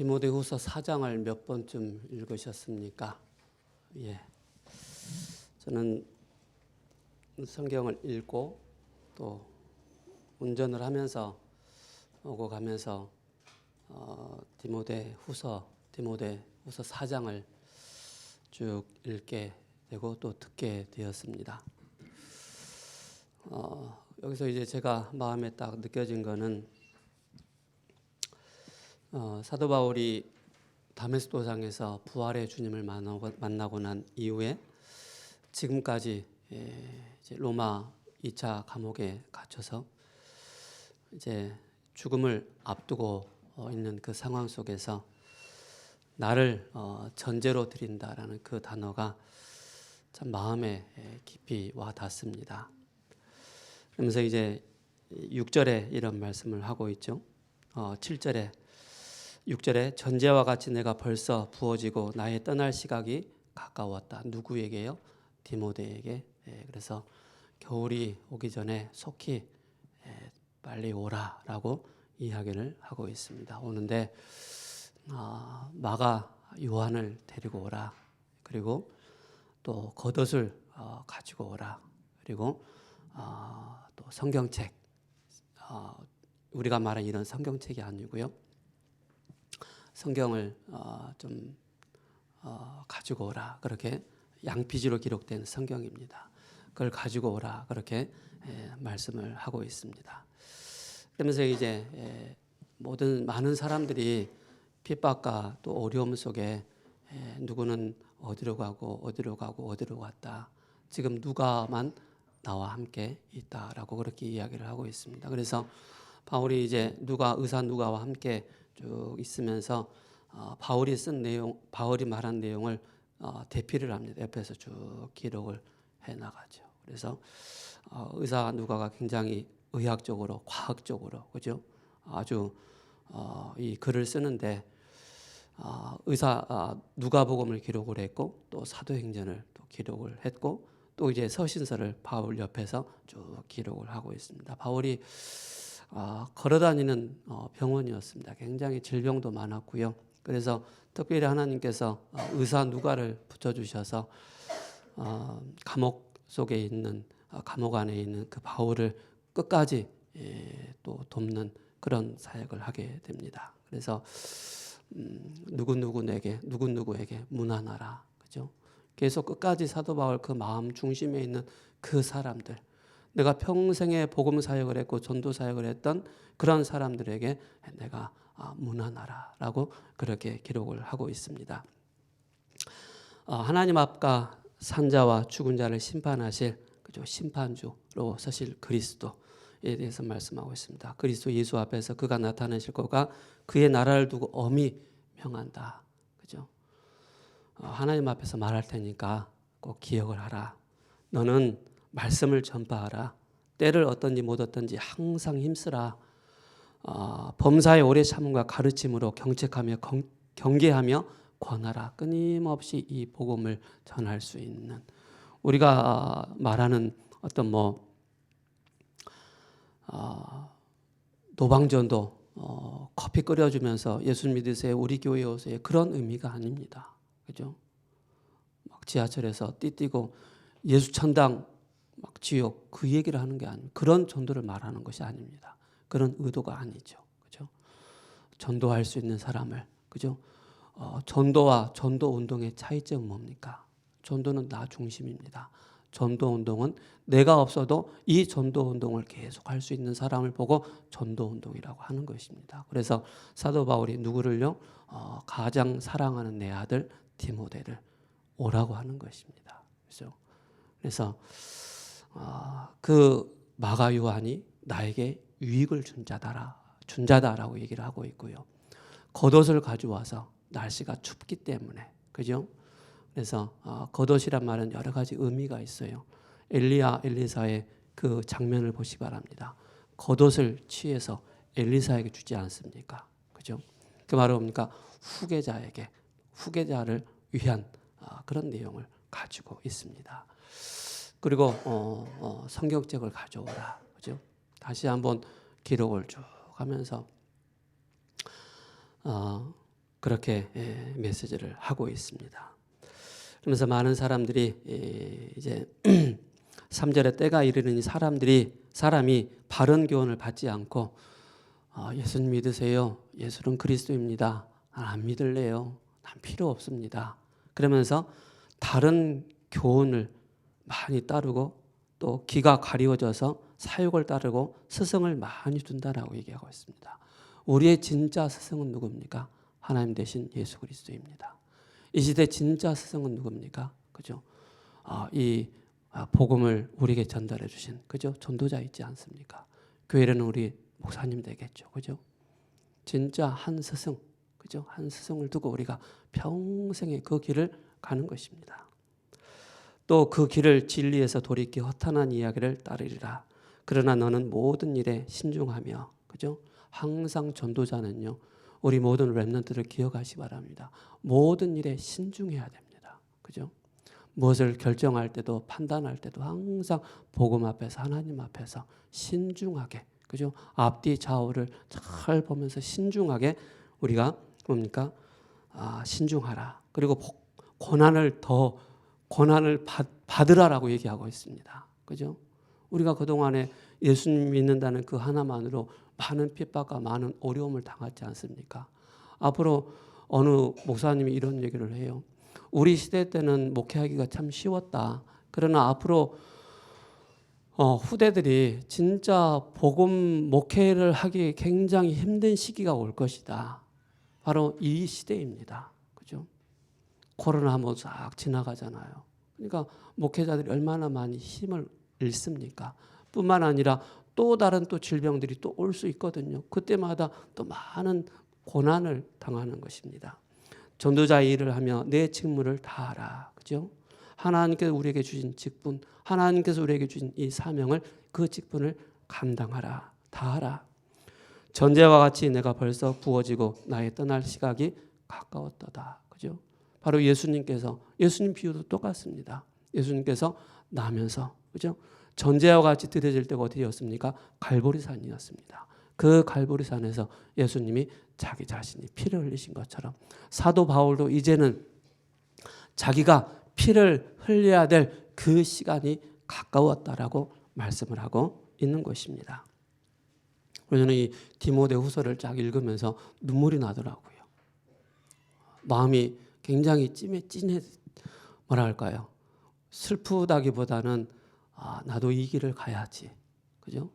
디모데후서 4장을 몇 번쯤 읽으셨습니까? 예. 저는 성경을 읽고 또 운전을 하면서 오고 가면서 디모데후서 4장을 쭉 읽게 되고 또 듣게 되었습니다. 여기서 이제 제가 마음에 딱 느껴진 거는 사도 바울이 다메섹 도상에서 부활의 주님을 만나고 난 이후에 지금까지 이제 로마 2차 감옥에 갇혀서 이제 죽음을 앞두고 있는 그 상황 속에서 나를 전제로 드린다라는 그 단어가 참 마음에 깊이 와 닿습니다. 그러면서 이제 6절에 이런 말씀을 하고 있죠. 6절에 전제와 같이 내가 벌써 부어지고 나의 떠날 시각이 가까웠다. 누구에게요? 디모데에게. 그래서 겨울이 오기 전에 속히 빨리 오라라고 이야기를 하고 있습니다. 오는데 마가 요한을 데리고 오라. 그리고 또 겉옷을 가지고 오라. 그리고 또 성경책. 우리가 말하는 이런 성경책이 아니고요. 성경을 좀 가지고 오라. 그렇게 양피지로 기록된 성경입니다. 그걸 가지고 오라. 그렇게 말씀을 하고 있습니다. 그러면서 이제 많은 사람들이 핍박과 또 어려움 속에 누구는 어디로 갔다. 지금 누가만 나와 함께 있다라고 그렇게 이야기를 하고 있습니다. 그래서 바울이 이제 의사 누가와 함께 쭉 있으면서 바울이 말한 내용을 대피를 합니다. 옆에서 쭉 기록을 해 나가죠. 그래서 의사 누가가 굉장히 의학적으로, 과학적으로, 그죠? 아주 이 글을 쓰는데 의사 누가복음을 기록을 했고 또 사도행전을 또 기록을 했고 또 이제 서신서를 바울 옆에서 쭉 기록을 하고 있습니다. 바울이 걸어다니는 병원이었습니다. 굉장히 질병도 많았고요. 그래서 특별히 하나님께서 의사 누가를 붙여주셔서 감옥 안에 있는 그 바울을 끝까지 또 돕는 그런 사역을 하게 됩니다. 그래서 누구누구에게 문안하라, 그죠? 계속 끝까지 사도 바울 그 마음 중심에 있는 그 사람들, 내가 평생에 복음 사역을 했고 전도 사역을 했던 그런 사람들에게 내가 문안하라라고 그렇게 기록을 하고 있습니다. 하나님 앞과 산자와 죽은 자를 심판하실 그죠? 심판주로 서실 그리스도에 대해서 말씀하고 있습니다. 그리스도 예수 앞에서 그가 나타나실 것과 그의 나라를 두고 엄히 명한다. 그죠? 하나님 앞에서 말할 테니까 꼭 기억을 하라. 너는 말씀을 전파하라. 때를 얻든지 못 얻든지 항상 힘쓰라. 범사의 오래 참음과 가르침으로 경책하며 경계하며 권하라. 끊임없이 이 복음을 전할 수 있는 우리가 말하는 어떤 노방전도 커피 끓여주면서 예수 믿으세요. 우리 교회에 오세요. 그런 의미가 아닙니다. 그죠? 막 지하철에서 띠띠고 예수 천당 막 지옥 그 얘기를 하는 게 아닙니다. 그런 전도를 말하는 것이 아닙니다. 그런 의도가 아니죠. 그죠? 전도할 수 있는 사람을, 그죠? 전도와 전도 운동의 차이점은 뭡니까? 전도는 나 중심입니다. 전도 운동은 내가 없어도 이 전도 운동을 계속 할 수 있는 사람을 보고 전도 운동이라고 하는 것입니다. 그래서 사도 바울이 누구를요? 가장 사랑하는 내 아들 디모데를 오라고 하는 것입니다. 그렇죠? 그래서 그 마가 요한이 나에게 유익을 준 자다라고 얘기를 하고 있고요. 겉옷을 가져와서 날씨가 춥기 때문에, 그죠? 그래서 겉옷이란 말은 여러 가지 의미가 있어요. 엘리사의 그 장면을 보시기 바랍니다. 겉옷을 취해서 엘리사에게 주지 않습니까? 그죠? 그 말은 뭡니까? 후계자를 위한 그런 내용을 가지고 있습니다. 그리고 성경책을 가져오라, 그죠? 다시 한번 기록을 쭉 하면서 그렇게 메시지를 하고 있습니다. 그러면서 많은 사람들이 이제 3절에 때가 이르는 사람이 바른 교훈을 받지 않고 예수님 믿으세요. 예수는 그리스도입니다. 안 믿을래요. 난 필요 없습니다. 그러면서 다른 교훈을 많이 따르고 또 귀가 가리워져서 사욕을 따르고 스승을 많이 둔다라고 얘기하고 있습니다. 우리의 진짜 스승은 누굽니까? 하나님 되신 예수 그리스도입니다. 이 시대 진짜 스승은 누굽니까? 그죠? 이 복음을 우리에게 전달해 주신 그죠? 전도자 있지 않습니까? 교회는 우리 목사님 되겠죠. 그죠? 진짜 한 스승, 그죠? 한 스승을 두고 우리가 평생의 그 길을 가는 것입니다. 또 그 길을 진리에서 돌이켜 허탄한 이야기를 따르리라. 그러나 너는 모든 일에 신중하며, 그죠? 항상 전도자는요, 우리 모든 렘넌트를 기억하시 바랍니다. 모든 일에 신중해야 됩니다. 그죠? 무엇을 결정할 때도 판단할 때도 항상 복음 앞에서 하나님 앞에서 신중하게, 그죠? 앞뒤 좌우를 잘 보면서 신중하게 우리가 뭡니까? 신중하라. 그리고 고난을 받으라라고 얘기하고 있습니다. 그죠? 우리가 그동안에 예수님 믿는다는 그 하나만으로 많은 핍박과 많은 어려움을 당하지 않습니까? 앞으로 어느 목사님이 이런 얘기를 해요. 우리 시대 때는 목회하기가 참 쉬웠다. 그러나 앞으로 후대들이 진짜 복음 목회를 하기 굉장히 힘든 시기가 올 것이다. 바로 이 시대입니다. 그죠? 코로나 한번 싹 지나가잖아요. 그러니까 목회자들이 얼마나 많이 힘을 잃습니까? 뿐만 아니라 또 다른 또 질병들이 또 올 수 있거든요. 그때마다 또 많은 고난을 당하는 것입니다. 전도자의 일을 하며 내 직무를 다하라. 그죠? 하나님께서 우리에게 주신 직분, 하나님께서 우리에게 주신 이 사명을 그 직분을 감당하라. 다하라. 전제와 같이 내가 벌써 부어지고 나의 떠날 시각이 가까웠도다. 그죠? 바로 예수님 비유도 똑같습니다. 예수님께서 나면서, 그죠? 전제와 같이 드려질 때가 어디였습니까? 갈보리산이었습니다. 그 갈보리산에서 예수님이 자기 자신이 피를 흘리신 것처럼 사도 바울도 이제는 자기가 피를 흘려야 될 그 시간이 가까웠다라고 말씀을 하고 있는 것입니다. 저는 이 디모데 후서를 쫙 읽으면서 눈물이 나더라고요. 마음이 굉장히 찐해 뭐랄까요? 슬프다기보다는 나도 이 길을 가야지. 그죠?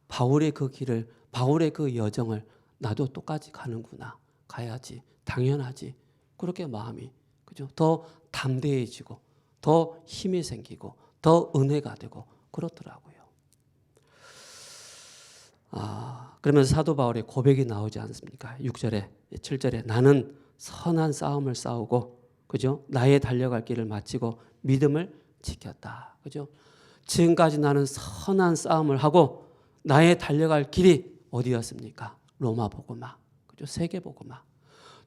바울의 그 여정을 나도 똑같이 가는구나. 가야지. 당연하지. 그렇게 마음이, 그죠? 더 담대해지고, 더 힘이 생기고, 더 은혜가 되고, 그렇더라고요. 그러면서 사도 바울의 고백이 나오지 않습니까? 6절에, 7절에 나는 선한 싸움을 싸우고, 그죠? 나의 달려갈 길을 마치고 믿음을 지켰다. 그죠? 지금까지 나는 선한 싸움을 하고 나의 달려갈 길이 어디였습니까? 로마 복음화. 그죠? 세계 복음화.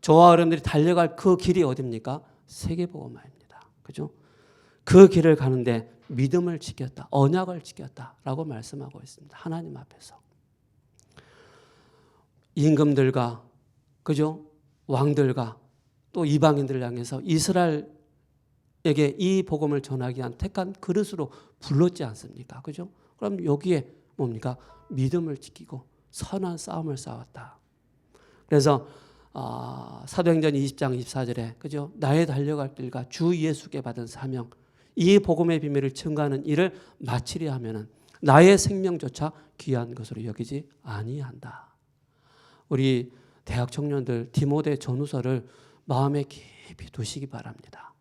저와 여러분들이 달려갈 그 길이 어디입니까? 세계 복음화입니다. 그죠? 그 길을 가는데 믿음을 지켰다. 언약을 지켰다라고 말씀하고 있습니다. 하나님 앞에서. 임금들과 그죠? 왕들과 또 이방인들을 향해서 이스라엘에게 이 복음을 전하기 위한 택한 그릇으로 불렀지 않습니까? 그죠? 그럼 여기에 뭡니까? 믿음을 지키고 선한 싸움을 싸웠다. 그래서 사도행전 20장 24절에 그죠? 나의 달려갈 길과 주 예수께 받은 사명, 이 복음의 비밀을 증거하는 일을 마치려 하면은 나의 생명조차 귀한 것으로 여기지 아니한다. 우리 대학 청년들 디모데 전후서를 마음에 깊이 두시기 바랍니다.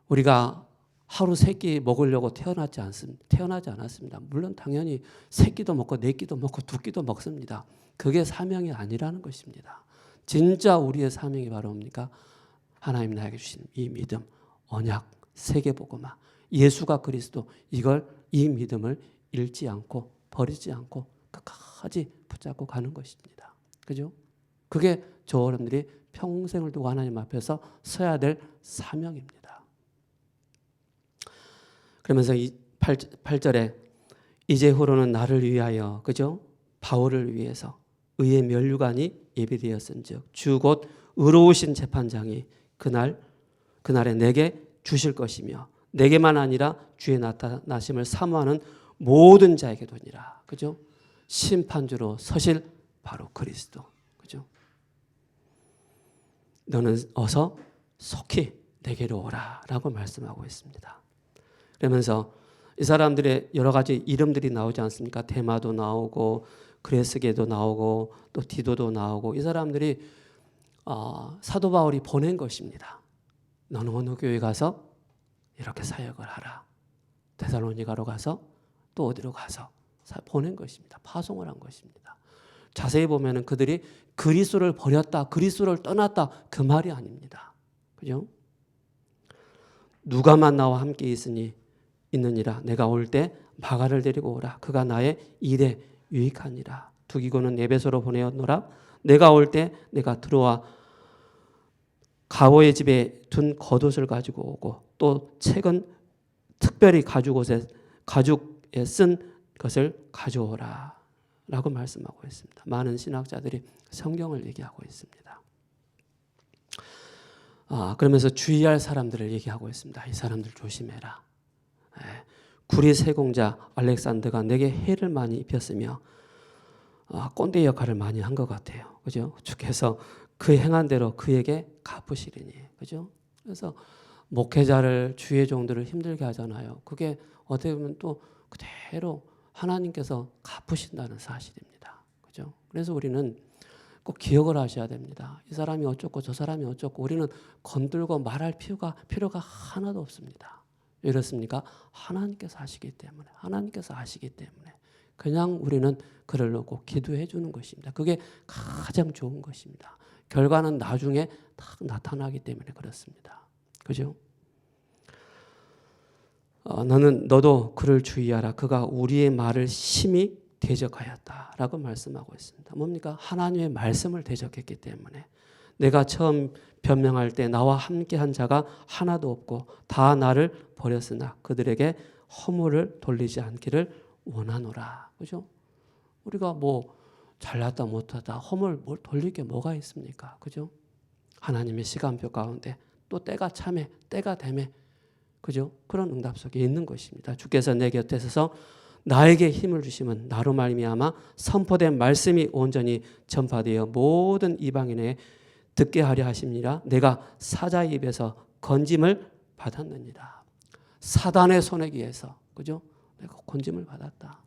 우리가 하루 세 끼 먹으려고 태어나지 않았습니다. 물론 당연히 세 끼도 먹고 네 끼도 먹고 두 끼도 먹습니다. 그게 사명이 아니라는 것입니다. 진짜 우리의 사명이 바로 뭡니까? 하나님 나에게 주신 이 믿음, 언약, 세계복음화, 예수가 그리스도, 이 믿음을 잃지 않고 버리지 않고 끝까지 붙잡고 가는 것입니다. 그죠? 그게 저 여러분들이 평생을 두고 하나님 앞에서 서야 될 사명입니다. 그러면서 이 8절에 이제후로는 나를 위하여, 그죠? 바울을 위해서 의의 면류관이 예비되었은즉 주 곧 의로우신 재판장이 그날에 내게 주실 것이며 내게만 아니라 주의 나타나심을 사모하는 모든 자에게 도니라. 그죠? 심판주로 서실 바로 그리스도. 그죠? 너는 어서 속히 내게로 오라라고 말씀하고 있습니다. 그러면서 이 사람들의 여러 가지 이름들이 나오지 않습니까? 데마도 나오고 그레스게도 나오고 또 디도도 나오고 이 사람들이 사도 바울이 보낸 것입니다. 너는 어느 교회 가서 이렇게 사역을 하라. 데살로니가로 가서 또 어디로 가서 보낸 것입니다. 파송을 한 것입니다. 자세히 보면은 그들이 그리스도를 버렸다, 그리스도를 떠났다 그 말이 아닙니다. 그죠? 누가만 나와 함께 있느니라. 내가 올 때 마가를 데리고 오라. 그가 나의 일에 유익하니라. 두기고는 에베소로 보내었노라. 내가 올 때 내가 들어와 가오의 집에 둔 겉옷을 가지고 오고 또 책은 특별히 가죽에 쓴 것을 가져오라 라고 말씀하고 있습니다. 많은 신학자들이 성경을 얘기하고 있습니다. 그러면서 주의할 사람들을 얘기하고 있습니다. 이 사람들 조심해라. 구리 세공자 알렉산더가 내게 해를 많이 입혔으며 꼰대 역할을 많이 한 것 같아요. 그죠? 주께서 그 행한 대로 그에게 갚으시리니. 그죠? 그래서 목회자를 주의 종들을 힘들게 하잖아요. 그게 어떻게 보면 또 그대로 하나님께서 갚으신다는 사실입니다. 그죠? 그래서 우리는 꼭 기억을 하셔야 됩니다. 이 사람이 어쩌고 저 사람이 어쩌고 우리는 건들고 말할 필요가 하나도 없습니다. 왜 그렇습니까? 하나님께서 하시기 때문에 그냥 우리는 그를 놓고 기도해 주는 것입니다. 그게 가장 좋은 것입니다. 결과는 나중에 딱 나타나기 때문에 그렇습니다. 그죠? 너도 그를 주의하라. 그가 우리의 말을 심히 대적하였다라고 말씀하고 있습니다. 뭡니까? 하나님의 말씀을 대적했기 때문에 내가 처음 변명할 때 나와 함께한 자가 하나도 없고 다 나를 버렸으나 그들에게 허물을 돌리지 않기를 원하노라. 그죠? 우리가 뭐 잘났다 못하다 허물 뭘 돌릴 게 뭐가 있습니까? 그죠? 하나님의 시간표 가운데 또 때가 참에 때가 되매 그죠? 그런 응답 속에 있는 것입니다. 주께서 내 곁에 서서 나에게 힘을 주시면 나로 말미암아 선포된 말씀이 온전히 전파되어 모든 이방인에 듣게 하려 하십니다. 내가 사자의 입에서 건짐을 받았느니라. 사단의 손에게서 그죠? 내가 건짐을 받았다.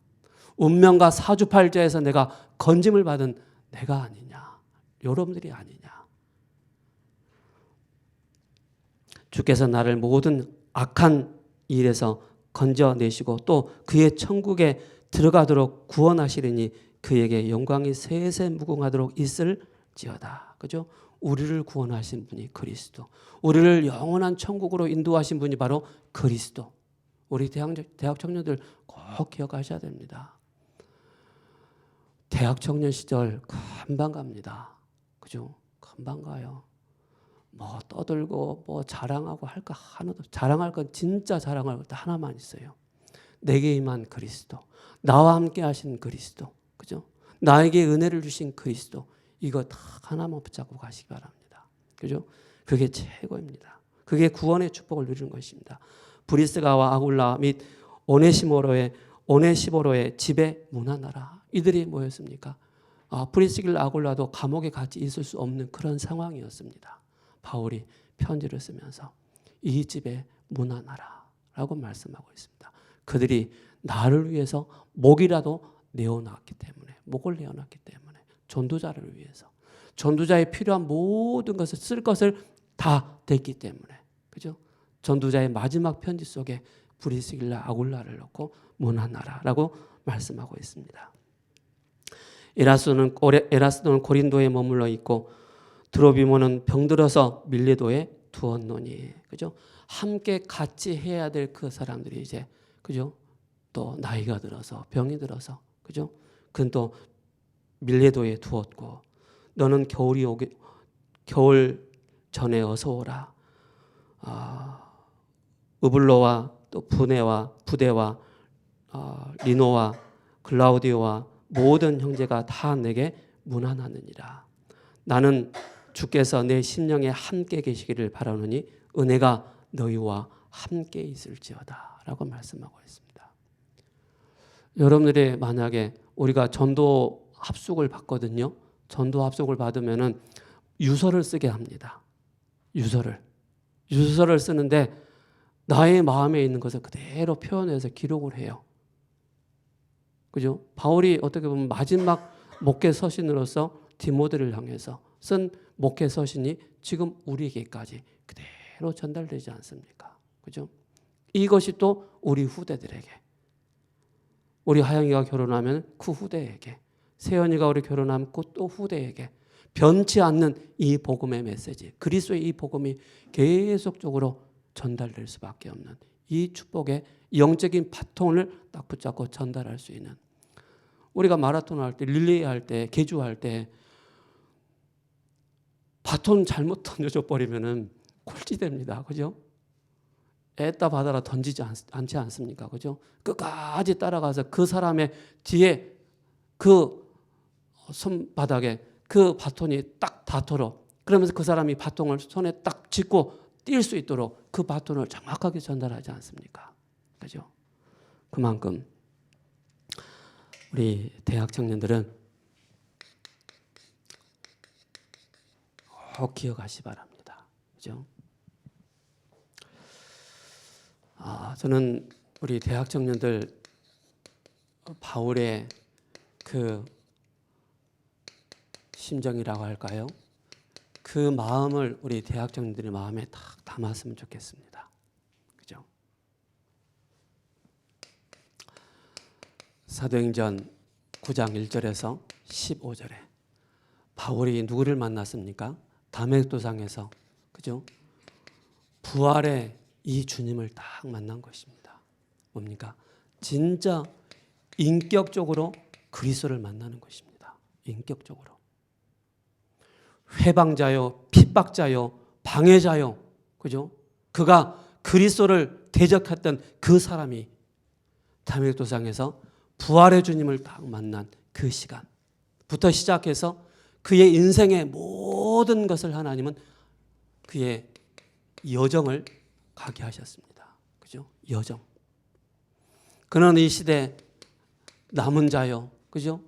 운명과 사주팔자에서 내가 건짐을 받은 내가 아니냐. 여러분들이 아니냐. 주께서 나를 모든 악한 일에서 건져내시고 또 그의 천국에 들어가도록 구원하시리니 그에게 영광이 세세 무궁하도록 있을지어다. 그죠? 우리를 구원하신 분이 그리스도. 우리를 영원한 천국으로 인도하신 분이 바로 그리스도. 우리 대학 청년들 꼭 기억하셔야 됩니다. 대학 청년 시절 금방 갑니다. 그죠? 금방 가요. 뭐 떠들고 뭐 자랑하고 할 거 하나도 자랑할 건 진짜 자랑할 것 하나만 있어요. 내게 임한 그리스도. 나와 함께 하신 그리스도. 그죠? 나에게 은혜를 주신 그리스도. 이거 다 하나만 붙잡고 가시기 바랍니다. 그죠? 그게 최고입니다. 그게 구원의 축복을 누리는 것입니다. 브리스가와 아굴라 및 오네시모로의 집에 문안하라. 이들이 뭐였습니까? 브리스길라 아굴라도 감옥에 같이 있을 수 없는 그런 상황이었습니다. 바울이 편지를 쓰면서 이 집에 문안하라 라고 말씀하고 있습니다. 그들이 나를 위해서 목을 내어놨기 때문에 전도자를 위해서 전도자에 필요한 모든 것을 쓸 것을 다 됐기 때문에 그죠? 전도자의 마지막 편지 속에 브리스길라 아굴라를 넣고 문안하라라고 말씀하고 있습니다. 에라스도는 고린도에 머물러 있고 드로비모는 병들어서 밀레도에 두었노니 그죠? 함께 같이 해야 될 그 사람들이 이제 그죠? 또 나이가 들어서 병이 들어서 그죠? 그는 또 밀레도에 두었고 너는 겨울 전에 어서 오라. 으블로와 또 부대와 리노와 글라우디오와 모든 형제가 다 내게 문안하느니라. 나는 주께서 내 심령에 함께 계시기를 바라노니 은혜가 너희와 함께 있을지어다 라고 말씀하고 있습니다. 여러분들이 만약에 우리가 전도 합숙을 받거든요. 전도 합숙을 받으면은 유서를 쓰게 합니다. 유서를 쓰는데 나의 마음에 있는 것을 그대로 표현해서 기록을 해요. 그죠? 바울이 어떻게 보면 마지막 목회 서신으로서 디모데를 향해서 쓴 목회 서신이 지금 우리에게까지 그대로 전달되지 않습니까? 그죠? 이것이 또 우리 후대들에게, 우리 하영이가 결혼하면 그 후대에게, 세연이가 우리 결혼하면 또 후대에게 변치 않는 이 복음의 메시지, 그리스도의 이 복음이 계속적으로 전달될 수밖에 없는 이 축복의 영적인 바통을 딱 붙잡고 전달할 수 있는, 우리가 마라톤 할 때, 릴레이 할 때, 계주할 때 바톤 잘못 던져줘 버리면은 꼴찌됩니다. 그죠? 애따 받아라 던지지 않지 않습니까? 그죠? 끝까지 따라가서 그 사람의 뒤에 그 손바닥에 그 바톤이 딱 닿도록, 그러면서 그 사람이 바톤을 손에 딱 쥐고 뛸 수 있도록 그 바톤을 정확하게 전달하지 않습니까? 그죠? 그만큼 우리 대학 청년들은 꼭 기억하시 바랍니다. 그죠? 저는 우리 대학 청년들 바울의 그 심정이라고 할까요? 그 마음을 우리 대학 청년들의 마음에 딱 담았으면 좋겠습니다. 그죠? 사도행전 9장 1절에서 15절에 바울이 누구를 만났습니까? 다메섹도상에서, 그죠? 부활의 이 주님을 딱 만난 것입니다. 뭡니까? 진짜 인격적으로 그리스도를 만나는 것입니다. 인격적으로. 회방자요, 핍박자요, 방해자요, 그죠? 그가 그리스도를 대적했던 그 사람이 다메섹도상에서 부활의 주님을 딱 만난 그 시간부터 시작해서 그의 인생의 모든 것을 하나님은 그의 여정을 가게 하셨습니다. 그죠? 여정. 그는 이 시대 남은 자요, 그죠?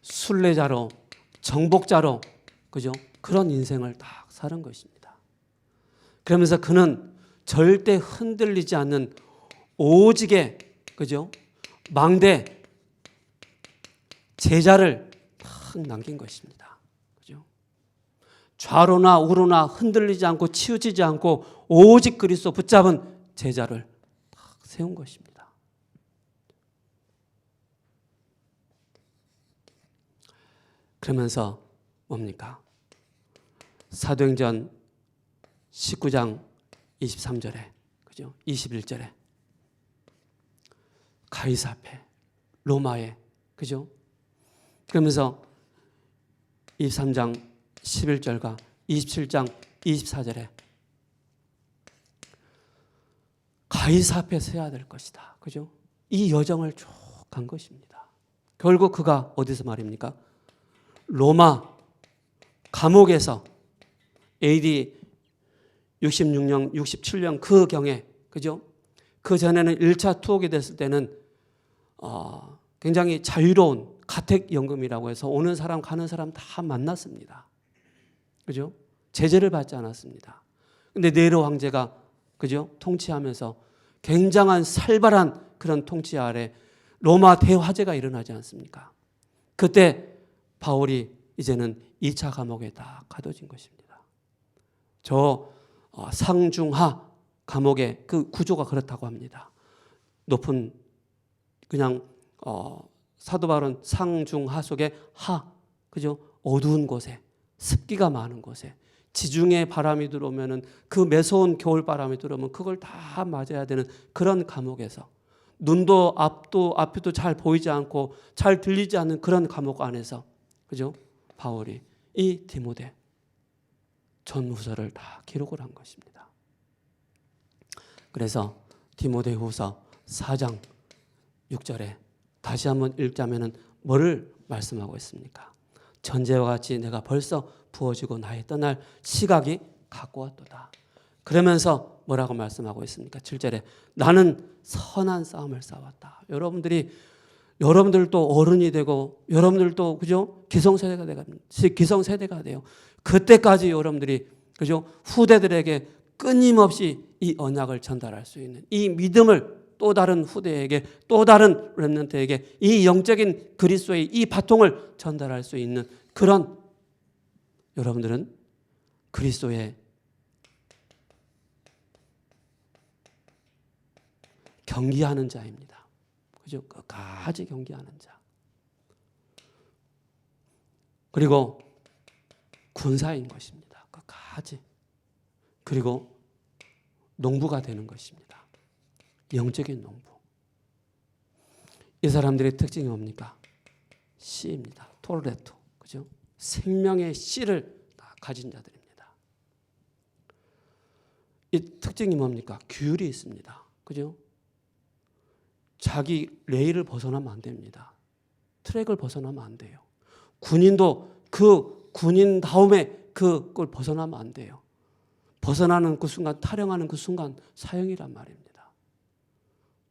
순례자로, 정복자로, 그죠? 그런 인생을 딱 사는 것입니다. 그러면서 그는 절대 흔들리지 않는 오직의, 그죠? 망대 제자를 딱 남긴 것입니다. 그죠? 좌로나 우로나 흔들리지 않고 치우치지 않고 오직 그리스도 붙잡은 제자를 딱 세운 것입니다. 그러면서 뭡니까? 사도행전 19장 23절에, 그죠? 21절에 가이사 앞에, 로마에, 그죠? 그러면서 23장 11절과 27장 24절에 가이사 앞에 서야 될 것이다. 그죠? 이 여정을 쭉 간 것입니다. 결국 그가 어디서 말입니까? 로마 감옥에서 AD 66년, 67년 그 경에, 그죠? 그 전에는 1차 투옥이 됐을 때는 굉장히 자유로운 가택연금이라고 해서 오는 사람 가는 사람 다 만났습니다. 그죠? 제재를 받지 않았습니다. 근데 네로 황제가, 그죠? 통치하면서 굉장한 살벌한 그런 통치 아래 로마 대화재가 일어나지 않습니까? 그때 바울이 이제는 2차 감옥에 다 가둬진 것입니다. 저 상중하 감옥의 그 구조가 그렇다고 합니다. 높은, 그냥 사도 바울은 상중하 속에 하, 그죠? 어두운 곳에, 습기가 많은 곳에, 지중해 바람이 들어오면은 그 매서운 겨울 바람이 들어오면 그걸 다 맞아야 되는 그런 감옥에서, 눈도 앞도 잘 보이지 않고 잘 들리지 않는 그런 감옥 안에서, 그죠? 바울이 이 디모데 전후서를 다 기록을 한 것입니다. 그래서 디모데후서 4장 6절에 다시 한번 읽자면은 뭐를 말씀하고 있습니까? 전제와 같이 내가 벌써 부어지고 나의 떠날 시각이 가까웠도다. 그러면서 뭐라고 말씀하고 있습니까? 7절에 나는 선한 싸움을 싸웠다. 여러분들도 어른이 되고 여러분들도 그죠? 기성세대가 돼요. 그때까지 여러분들이 그죠? 후대들에게 끊임없이 이 언약을 전달할 수 있는 이 믿음을 또 다른 후대에게 또 다른 렘넌트에게 이 영적인 그리스도의 이 바통을 전달할 수 있는 그런 여러분들은 그리스도의 경기하는 자입니다. 그죠? 끝까지 경기하는 자. 그리고 군사인 것입니다. 끝까지. 그리고 농부가 되는 것입니다. 영적인 농부. 이 사람들의 특징이 뭡니까? 씨입니다. 토르레토. 그죠? 생명의 씨를 가진 자들입니다. 이 특징이 뭡니까? 규율이 있습니다. 그죠? 자기 레일을 벗어나면 안 됩니다. 트랙을 벗어나면 안 돼요. 군인도 그 군인 다음에 그걸 벗어나면 안 돼요. 벗어나는 그 순간, 탈영하는 그 순간 사형이란 말입니다.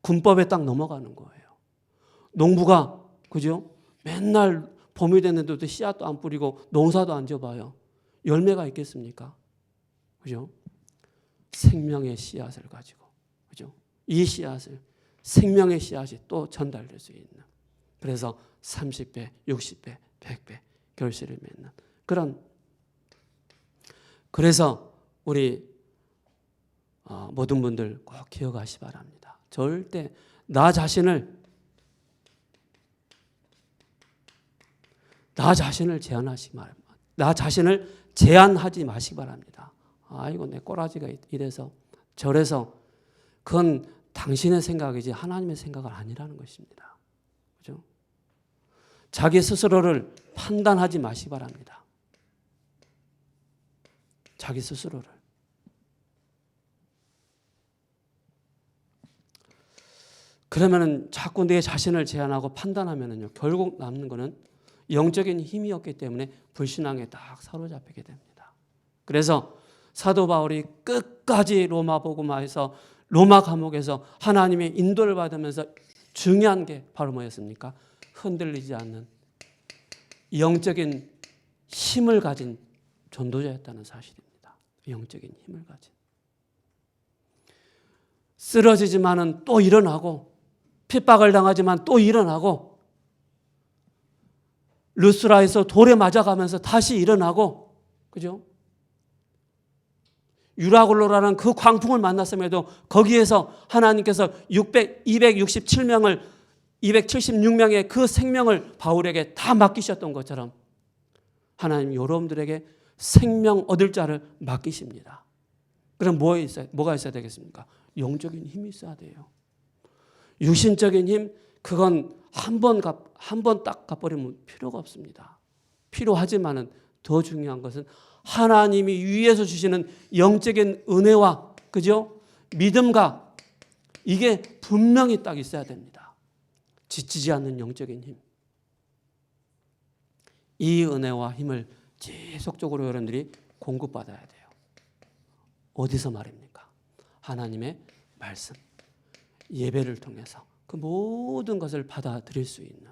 군법에 딱 넘어가는 거예요. 농부가 그죠? 맨날 봄이 됐는데도 씨앗도 안 뿌리고 농사도 안 져봐요. 열매가 있겠습니까? 그죠? 생명의 씨앗을 가지고 그죠? 이 씨앗을 생명의 씨앗이 또 전달될 수 있는 그래서 30배, 60배, 100배 결실을 맺는 그런 그래서 우리 모든 분들 꼭 기억하시 바랍니다. 절대 나 자신을 제한하시기 바랍니다. 나 자신을 제한하지 마시기 바랍니다. 아이고 내 꼬라지가 이래서 저래서 그건 당신의 생각이지 하나님의 생각은 아니라는 것입니다. 그죠? 자기 스스로를 판단하지 마시기 바랍니다. 자기 스스로를. 그러면은 자꾸 내 자신을 제한하고 판단하면은요, 결국 남는 거는 영적인 힘이 없기 때문에 불신앙에 딱 사로잡히게 됩니다. 그래서 사도 바울이 끝까지 로마 복음화에서 로마 감옥에서 하나님의 인도를 받으면서 중요한 게 바로 뭐였습니까? 흔들리지 않는 영적인 힘을 가진 전도자였다는 사실입니다. 영적인 힘을 가진. 쓰러지지만은 또 일어나고 핍박을 당하지만 또 일어나고 루스라에서 돌에 맞아가면서 다시 일어나고 그죠? 유라굴로라는 그 광풍을 만났음에도 거기에서 하나님께서 267명을 276명의 그 생명을 바울에게 다 맡기셨던 것처럼 하나님 여러분들에게 생명 얻을 자를 맡기십니다. 그럼 뭐가 있어야 되겠습니까? 영적인 힘이 있어야 돼요. 육신적인 힘 그건 한 번 딱 갚아버리면 필요가 없습니다. 필요하지만은 더 중요한 것은 하나님이 위에서 주시는 영적인 은혜와 그죠? 믿음과 이게 분명히 딱 있어야 됩니다. 지치지 않는 영적인 힘. 이 은혜와 힘을 지속적으로 여러분들이 공급받아야 돼요. 어디서 말입니까? 하나님의 말씀, 예배를 통해서 그 모든 것을 받아들일 수 있는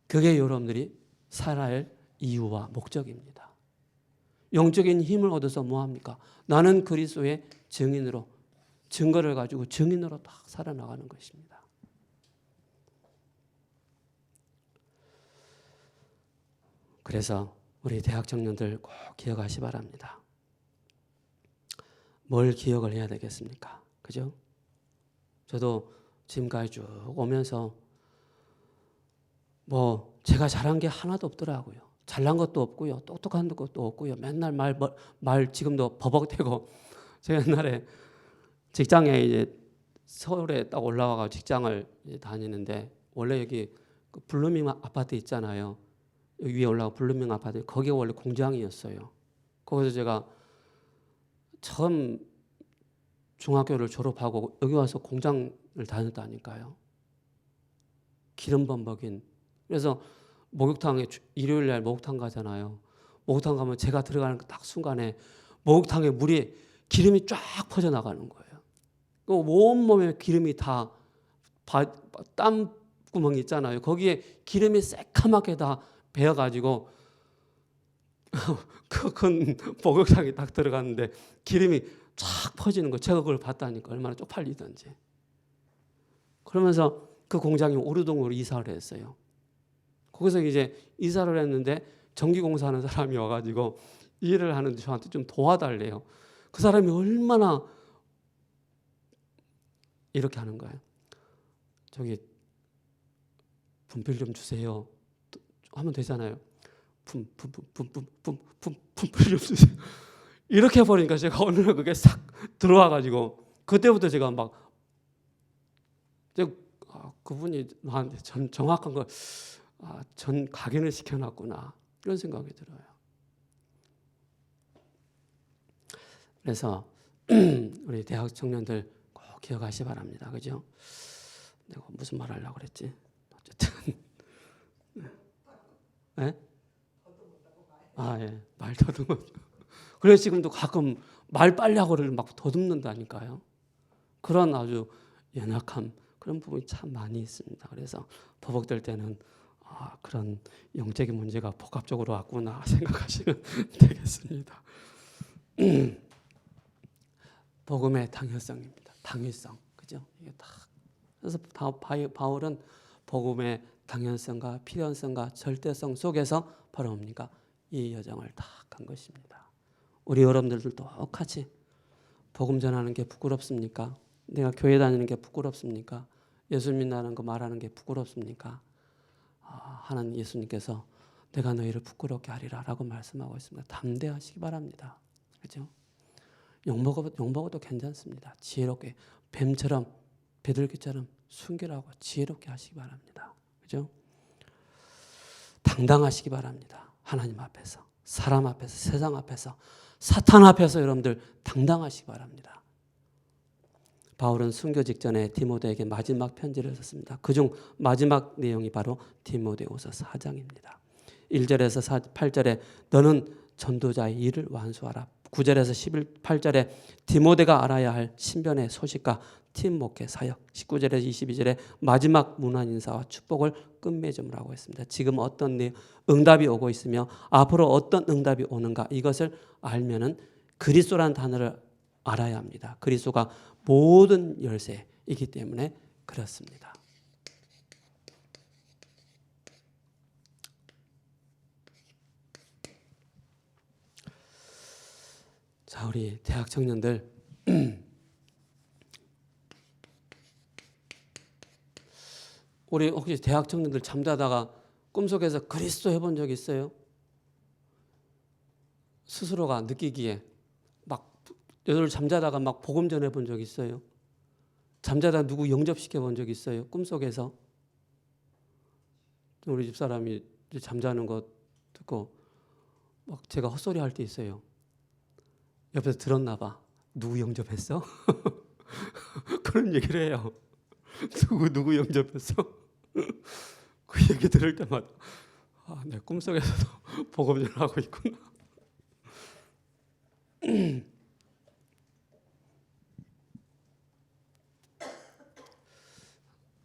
그게 여러분들이 살아야 할 이유와 목적입니다. 영적인 힘을 얻어서 뭐합니까? 나는 그리스도의 증인으로 증거를 가지고 증인으로 딱 살아나가는 것입니다. 그래서 우리 대학 청년들 꼭 기억하시 바랍니다. 뭘 기억을 해야 되겠습니까? 그죠? 저도 지금까지 쭉 오면서 제가 잘한 게 하나도 없더라고요. 잘난 것도 없고요. 똑똑한 것도 없고요. 맨날 말 지금도 버벅대고 제가 옛날에 직장에 이제 서울에 딱 올라와서 직장을 다니는데 원래 여기 그 블루밍 아파트 있잖아요. 여기 위에 올라가 블루밍 아파트 거기가 원래 공장이었어요. 거기서 제가 처음 중학교를 졸업하고 여기 와서 공장을 다녔다니까요. 기름 범벅인. 그래서 목욕탕에 일요일 날 목욕탕 가잖아요. 목욕탕 가면 제가 들어가는 딱 순간에 목욕탕에 물이 기름이 쫙 퍼져 나가는 거예요. 온몸에 기름이 다 땀 구멍이 있잖아요. 거기에 기름이 새카맣게 다 배어가지고 큰 목욕탕에 딱 들어갔는데 기름이 쫙 퍼지는 거. 제가 그걸 봤다니까 얼마나 쪽팔리던지. 그러면서 그 공장이 오류동으로 이사를 했어요. 거기서 이제 이사를 했는데 전기공사하는 사람이 와가지고 일을 하는데 저한테 좀 도와달래요. 그 사람이 얼마나 이렇게 하는 거예요. 저기 분필 좀 주세요. 하면 되잖아요. 분필 좀 주세요. 이렇게 해버리니까 제가 어느 날 그게 싹 들어와가지고 그때부터 제가 막 그분이 나한테 정확한 걸 전 각인을 시켜놨구나 이런 생각이 들어요. 그래서 우리 대학 청년들 꼭 기억하시 바랍니다. 그죠? 내가 무슨 말 하려고 그랬지? 어쨌든 네? 예, 말 더듬어. 그래서 지금도 가끔 말 빨리 하고를 막 더듬는다니까요. 그런 아주 연약함 그런 부분이 참 많이 있습니다. 그래서 버벅될 때는 그런 영적인 문제가 복합적으로 왔구나 생각하시면 되겠습니다. 복음의 당위성입니다. 당위성, 그죠? 이게 다. 그래서 바울은 복음의 당연성과 필연성과 절대성 속에서 바로 뭡니까? 이 여정을 다 간 것입니다. 우리 여러분들도 똑같이 복음 전하는 게 부끄럽습니까? 내가 교회 다니는 게 부끄럽습니까? 예수 믿는다는 거 말하는 게 부끄럽습니까? 하나님 예수님께서 내가 너희를 부끄럽게 하리라 라고 말씀하고 있습니다. 담대하시기 바랍니다. 그렇죠? 욕먹어도 괜찮습니다. 지혜롭게 뱀처럼 비둘기처럼 순결하고 지혜롭게 하시기 바랍니다. 그렇죠? 당당하시기 바랍니다. 하나님 앞에서, 사람 앞에서, 세상 앞에서, 사탄 앞에서 여러분들 당당하시기 바랍니다. 바울은 순교 직전에 디모데에게 마지막 편지를 썼습니다. 그중 마지막 내용이 바로 디모데후서 4장입니다. 1절에서 8절에 너는 전도자의 일을 완수하라. 9절에서 18절에 디모데가 알아야 할 신변의 소식과 팀 목회 사역. 19절에서 22절에 마지막 문안 인사와 축복을 끝맺음으라고 했습니다. 지금 어떤 응답이 오고 있으며 앞으로 어떤 응답이 오는가 이것을 알면은 그리스도라는 단어를 알아야 합니다. 그리스도가 모든 열쇠이기 때문에 그렇습니다. 자, 우리 대학 청년들 우리 혹시 대학 청년들 잠자다가 꿈속에서 그리스도 해본 적 있어요? 스스로가 느끼기에 막 여덟 잠자다가 막 복음 전해 본 적 있어요? 잠자다 누구 영접시켜 본 적 있어요? 꿈속에서 우리 집사람이 잠자는 거 듣고 막 제가 헛소리 할 때 있어요. 옆에서 들었나 봐. 누구 영접했어? 그런 얘기를 해요. 누구 영접했어? 그 얘기 들을 때마다 내 꿈속에서도 복음 전하고 있구나.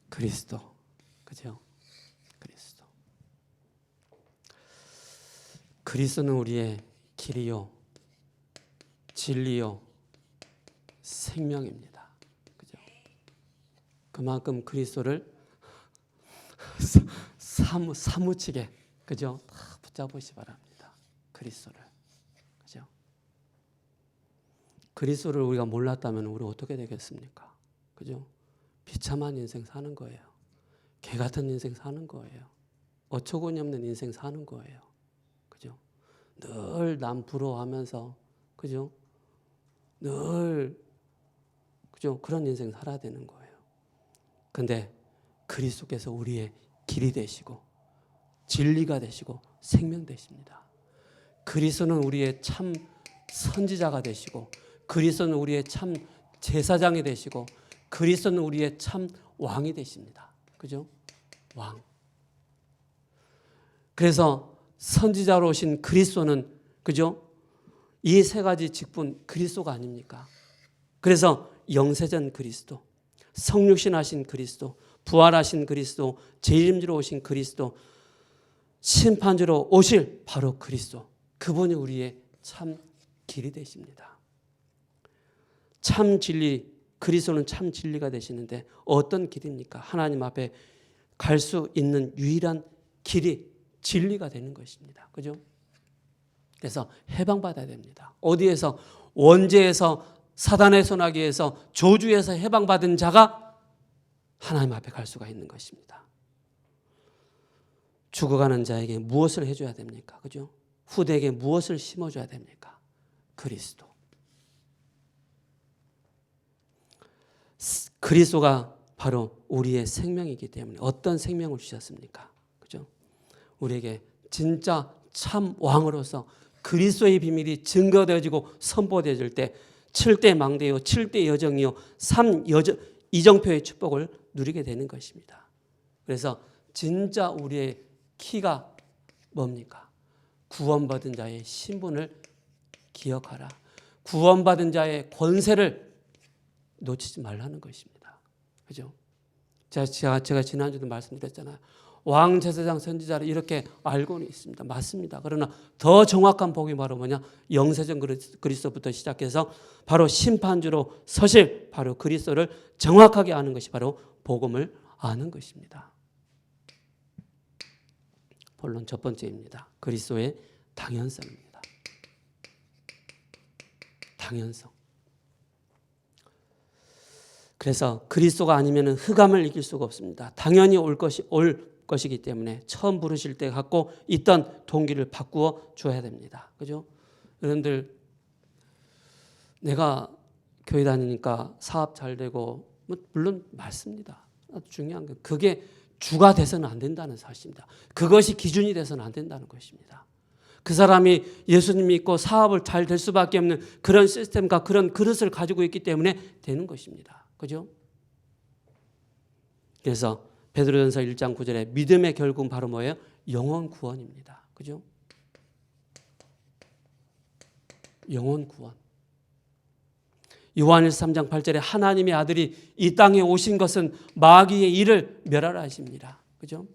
그리스도, 그죠? 그리스도. 그리스도는 우리의 길이요, 진리요, 생명입니다. 그죠? 그만큼 그리스도를 사무치게, 그죠? 다 붙잡으시 바랍니다. 그리스도를, 그죠? 그리스도를 우리가 몰랐다면 우리 어떻게 되겠습니까? 그죠? 비참한 인생 사는 거예요. 개 같은 인생 사는 거예요. 어처구니 없는 인생 사는 거예요. 그죠? 늘 남 부러워하면서, 그죠? 늘, 그죠? 그런 인생 살아야 되는 거예요. 근데 그리스도께서 우리의 길이 되시고, 진리가 되시고, 생명 되십니다. 그리스도는 우리의 참 선지자가 되시고, 그리스도는 우리의 참 제사장이 되시고, 그리스도는 우리의 참 왕이 되십니다. 그죠? 왕. 그래서 선지자로 오신 그리스도는 그죠? 이 세 가지 직분 그리스도가 아닙니까? 그래서 영세전 그리스도, 성육신하신 그리스도, 부활하신 그리스도, 재림주로 오신 그리스도, 심판주로 오실 바로 그리스도. 그분이 우리의 참 길이 되십니다. 참 진리, 그리스도는 참 진리가 되시는데 어떤 길입니까? 하나님 앞에 갈 수 있는 유일한 길이 진리가 되는 것입니다. 그죠? 그래서 해방받아야 됩니다. 어디에서? 원죄에서, 사단의 손아귀에서, 저주에서 해방받은 자가 하나님 앞에 갈 수가 있는 것입니다. 죽어가는 자에게 무엇을 해줘야 됩니까? 그죠? 후대에게 무엇을 심어줘야 됩니까? 그리스도. 그리스도가 바로 우리의 생명이기 때문에 어떤 생명을 주셨습니까? 그죠? 우리에게 진짜 참 왕으로서 그리스도의 비밀이 증거되어지고 선포되어질 때 7대 망대요, 7대 여정이요, 3이정표의 축복을 누리게 되는 것입니다. 그래서 진짜 우리의 키가 뭡니까? 구원받은 자의 신분을 기억하라. 구원받은 자의 권세를 놓치지 말라는 것입니다. 그죠? 제가 지난주도 말씀드렸잖아요. 왕, 제사장, 선지자를 이렇게 알고는 있습니다. 맞습니다. 그러나 더 정확한 복이 바로 뭐냐? 영세전 그리스도부터 시작해서 바로 심판주로 서실 바로 그리스도를 정확하게 아는 것이 바로 복음을 아는 것입니다. 본론 첫 번째입니다. 그리스도의 당연성입니다. 당연성. 그래서 그리스도가 아니면 흑암을 이길 수가 없습니다. 당연히 올 것이기 때문에 처음 부르실 때 갖고 있던 동기를 바꾸어 줘야 됩니다. 그죠? 여러분들 내가 교회 다니니까 사업 잘 되고 물론 맞습니다. 중요한 건 그게 주가 돼서는 안 된다는 사실입니다. 그것이 기준이 돼서는 안 된다는 것입니다. 그 사람이 예수님 믿고 사업을 잘 될 수밖에 없는 그런 시스템과 그런 그릇을 가지고 있기 때문에 되는 것입니다. 그죠? 그래서 베드로전서 1장 9절에 믿음의 결국은 바로 뭐예요? 영혼 구원입니다. 그죠? 영혼 구원. 요한일서 3장 8절에 하나님의 아들이 이 땅에 오신 것은 마귀의 일을 멸하라 하십니다. 그죠?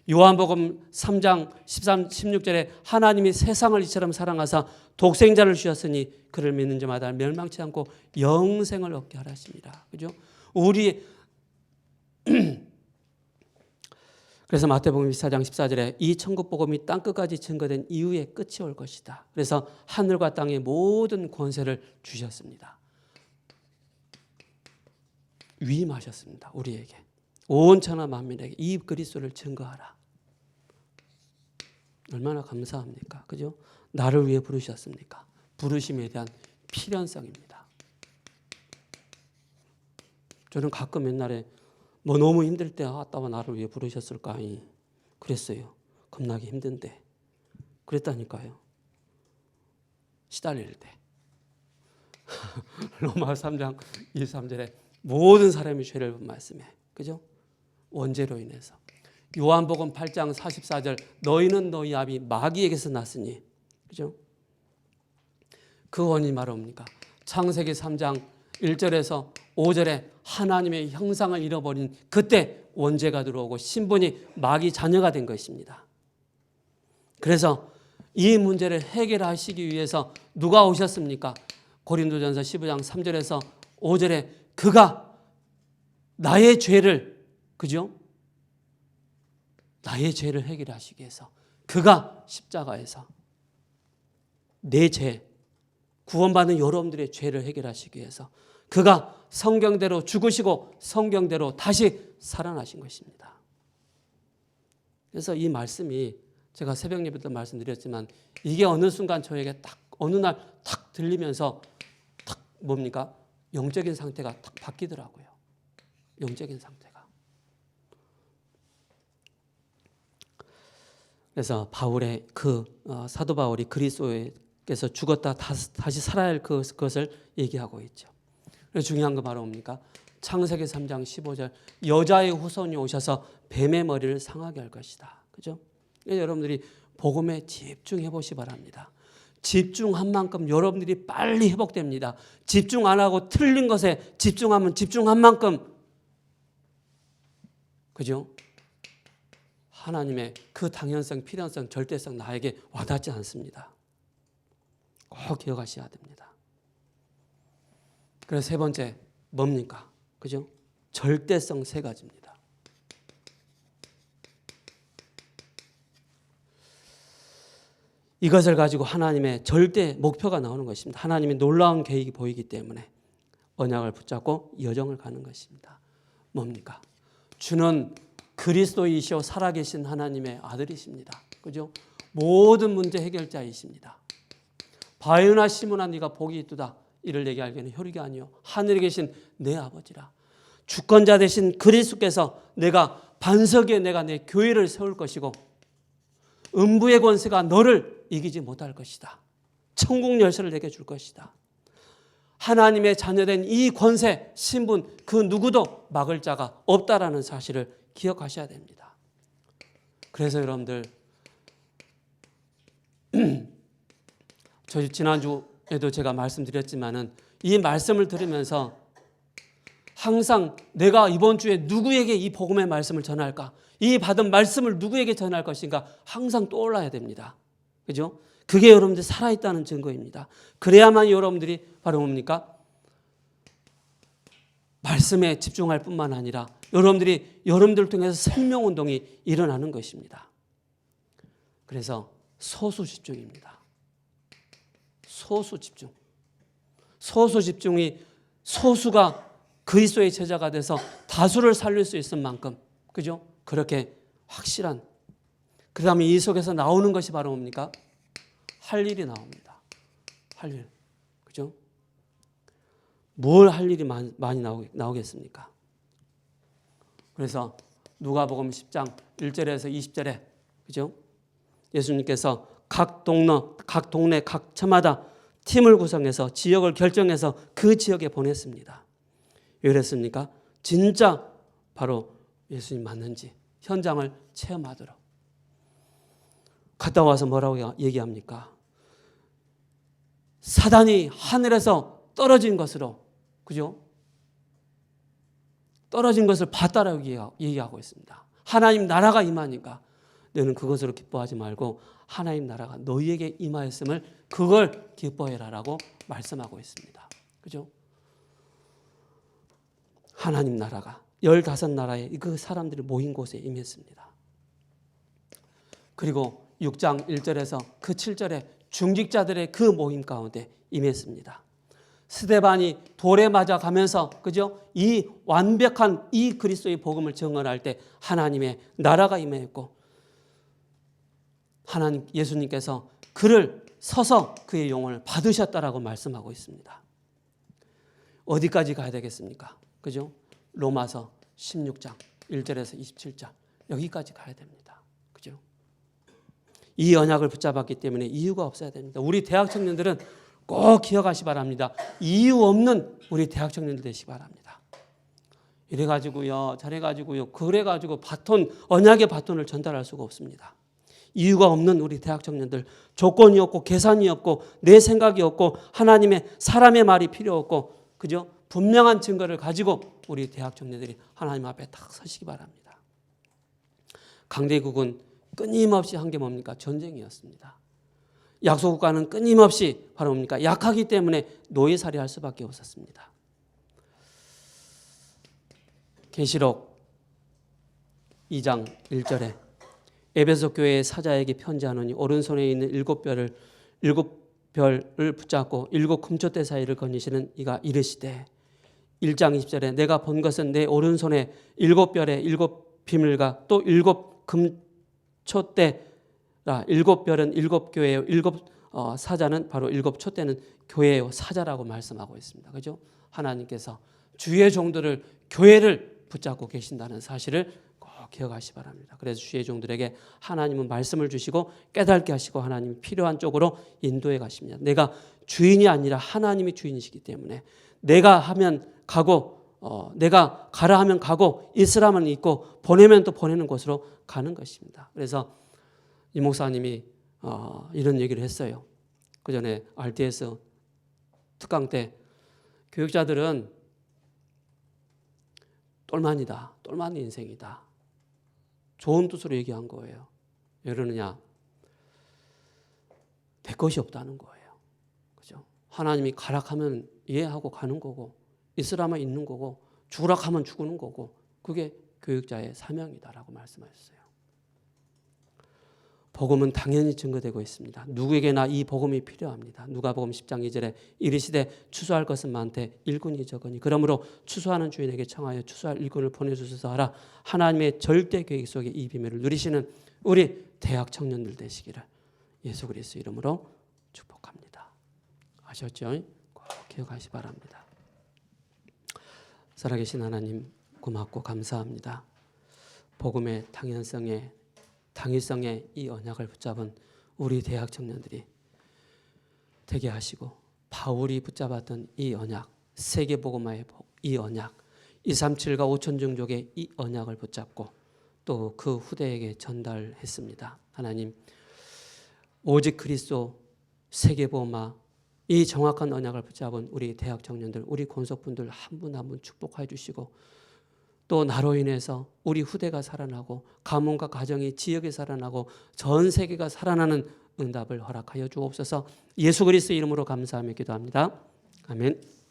요한복음 3장 13, 16절에 하나님이 세상을 이처럼 사랑하사 독생자를 주셨으니 그를 믿는 자마다 멸망치 않고 영생을 얻게 하라 하십니다. 그죠? 우리 그래서 마태복음 24장 14절에 이 천국 복음이 땅 끝까지 증거된 이후에 끝이 올 것이다. 그래서 하늘과 땅의 모든 권세를 주셨습니다. 위임하셨습니다. 우리에게. 온 천하 만민에게 이 그리스도를 증거하라. 얼마나 감사합니까? 그죠? 나를 위해 부르셨습니까? 부르심에 대한 필연성입니다. 저는 가끔 옛날에 뭐 너무 힘들 때 아따와 나를 위해 부르셨을까? 그랬어요. 겁나게 힘든데. 그랬다니까요. 시달릴 때. 로마 3장 23절에 모든 사람이 죄를 본 말씀에. 그죠? 원죄로 인해서. 요한복음 8장 44절 너희는 너희 아비 마귀에게서 났으니. 그죠? 그 원인이 바로 뭡니까? 창세기 3장 1절에서 5절에 하나님의 형상을 잃어버린 그때 원죄가 들어오고 신분이 마귀 자녀가 된 것입니다. 그래서 이 문제를 해결하시기 위해서 누가 오셨습니까? 고린도전서 15장 3절에서 5절에 그가 나의 죄를, 그죠? 나의 죄를 해결하시기 위해서 그가 십자가에서 내 죄, 구원받는 여러분들의 죄를 해결하시기 위해서 그가 성경대로 죽으시고 성경대로 다시 살아나신 것입니다. 그래서 이 말씀이 제가 새벽 예배 때 말씀드렸지만 이게 어느 순간 저에게 딱 어느 날 탁 들리면서 탁 뭡니까? 영적인 상태가 탁 바뀌더라고요. 영적인 상태가. 그래서 바울의 사도 바울이 그리스도께서 죽었다 다시 살아야 할 그것을 얘기하고 있죠. 그래서 중요한 거 바로 뭡니까? 창세기 3장 15절 여자의 후손이 오셔서 뱀의 머리를 상하게 할 것이다. 그죠? 여러분들이 복음에 집중해 보시 바랍니다. 집중한 만큼 여러분들이 빨리 회복됩니다. 집중 안 하고 틀린 것에 집중하면 집중한 만큼, 그죠? 하나님의 그 당연성, 필연성, 절대성 나에게 와닿지 않습니다. 꼭 기억하셔야 됩니다. 그래서 세 번째 뭡니까? 그죠? 절대성 세 가지입니다. 이것을 가지고 하나님의 절대 목표가 나오는 것입니다. 하나님의 놀라운 계획이 보이기 때문에 언약을 붙잡고 여정을 가는 것입니다. 뭡니까? 주는 그리스도이시오 살아계신 하나님의 아들이십니다. 그죠? 모든 문제 해결자이십니다. 바요나 시므나 네가 복이 있도다. 이를 내게 알기는 혈육이 아니요 하늘에 계신 내 아버지라. 주권자 되신 그리스도께서 내가 반석 위에 내가 내 교회를 세울 것이고 음부의 권세가 너를 이기지 못할 것이다. 천국 열쇠를 내게 줄 것이다. 하나님의 자녀된 이 권세, 신분 그 누구도 막을 자가 없다라는 사실을 기억하셔야 됩니다. 그래서 여러분들 저 지난주에도 제가 말씀드렸지만은 이 말씀을 들으면서 항상 내가 이번 주에 누구에게 이 복음의 말씀을 전할까? 이 받은 말씀을 누구에게 전할 것인가? 항상 떠올라야 됩니다. 그죠? 그게 여러분들 살아있다는 증거입니다. 그래야만 여러분들이 바로 뭡니까? 말씀에 집중할 뿐만 아니라 여러분들을 통해서 생명운동이 일어나는 것입니다. 그래서 소수 집중입니다. 소수 집중. 소수 집중이 소수가 그리스도의 제자가 돼서 다수를 살릴 수 있을 만큼, 그죠? 그렇게 확실한. 그 다음에 이 속에서 나오는 것이 바로 뭡니까? 할 일이 나옵니다. 할 일. 그죠? 뭘 할 일이 많이 나오겠습니까? 그래서 누가복음 10장 1절에서 20절에, 그죠? 예수님께서 각 동네, 각 처마다 팀을 구성해서 지역을 결정해서 그 지역에 보냈습니다. 왜 그랬습니까? 진짜 바로 예수님 맞는지 현장을 체험하도록. 갔다 와서 뭐라고 얘기합니까? 사단이 하늘에서 떨어진 것으로, 그죠? 떨어진 것을 봤다라고 얘기하고 있습니다. 하나님 나라가 임하니까 너는 그것으로 기뻐하지 말고 하나님 나라가 너희에게 임하였음을 그걸 기뻐해라라고 말씀하고 있습니다. 그죠? 하나님 나라가 15나라의 그 사람들이 모인 곳에 임했습니다. 그리고 6장 1절에서 그 7절에 중직자들의 그 모임 가운데 임했습니다. 스데반이 돌에 맞아 가면서, 그죠? 이 완벽한 이 그리스도의 복음을 증언할 때 하나님의 나라가 임했고, 하나님 예수님께서 그를 서서 그의 영혼을 받으셨다라고 말씀하고 있습니다. 어디까지 가야 되겠습니까? 그죠? 로마서 16장 1절에서 27절 여기까지 가야 됩니다. 그죠? 이 언약을 붙잡았기 때문에 이유가 없어야 됩니다. 우리 대학 청년들은 꼭 기억하시 바랍니다. 이유 없는 우리 대학 청년들 되시 바랍니다. 이래가지고요, 저래가지고요, 그래가지고 언약의 바톤을 전달할 수가 없습니다. 이유가 없는 우리 대학 청년들, 조건이 없고 계산이 없고 내 생각이 없고 하나님의 사람의 말이 필요 없고, 그죠? 분명한 증거를 가지고 우리 대학 청년들이 하나님 앞에 딱 서시기 바랍니다. 강대국은 끊임없이 한 게 뭡니까? 전쟁이었습니다. 약소국가는 끊임없이 바로 뭡니까? 약하기 때문에 노예살이할 수밖에 없었습니다. 계시록 2장 1절에 에베소 교회의 사자에게 편지하노니 오른손에 있는 7별을 붙잡고 7 금초대 사이를 거니시는 이가 이르시되, 1장 20절에 내가 본 것은 내 오른손에 7별의 7 비밀과 또 7 금초대라. 7별은 7 교회요, 7 사자는 바로 7 촛대는 교회요 사자라고 말씀하고 있습니다. 그죠? 하나님께서 주의 종들을, 교회를 붙잡고 계신다는 사실을 꼭 기억하시 바랍니다. 그래서 주의 종들에게 하나님은 말씀을 주시고 깨닫게 하시고 하나님이 필요한 쪽으로 인도해 가십니다. 내가 주인이 아니라 하나님이 주인이시기 때문에 내가 하면 가고 내가 가라 하면 가고 있으라면 있고 보내면 또 보내는 곳으로 가는 것입니다. 그래서 이 목사님이 이런 얘기를 했어요. 그 전에 RTS 특강 때 교육자들은 똘만이다. 똘만 인생이다. 좋은 뜻으로 얘기한 거예요. 왜 그러느냐? 될 것이 없다는 거예요. 그죠? 하나님이 가라 하면 이해하고 가는 거고 있으라면 있는 거고 죽으라 하면 죽는 거고 그게 교육자의 사명이다라고 말씀하셨어요. 복음은 당연히 증거되고 있습니다. 누구에게나 이 복음이 필요합니다. 누가복음 10장 2절에 이르시되 추수할 것은 많되 일꾼이 적으니 그러므로 추수하는 주인에게 청하여 추수할 일꾼을 보내주소서 하라. 하나님의 절대 계획 속에 이 비밀을 누리시는 우리 대학 청년들 되시기를 예수 그리스도 이름으로 축복합니다. 아셨죠? 꼭 기억하시 바랍니다. 살아계신 하나님 고맙고 감사합니다. 복음의 당위성의 이 언약을 붙잡은 우리 대학 청년들이 되게 하시고 바울이 붙잡았던 이 언약, 세계복음화의 이 언약, 237과 5천 종족의 이 언약을 붙잡고 또 그 후대에게 전달했습니다. 하나님, 오직 그리스도 세계복음화 이 정확한 언약을 붙잡은 우리 대학 청년들, 우리 권속분들 한 분 한 분 축복해 주시고 또 나로 인해서 우리 후대가 살아나고 가문과 가정이 지역이 살아나고 전 세계가 살아나는 응답을 허락하여 주옵소서. 예수 그리스도 이름으로 감사하며 기도합니다. 아멘.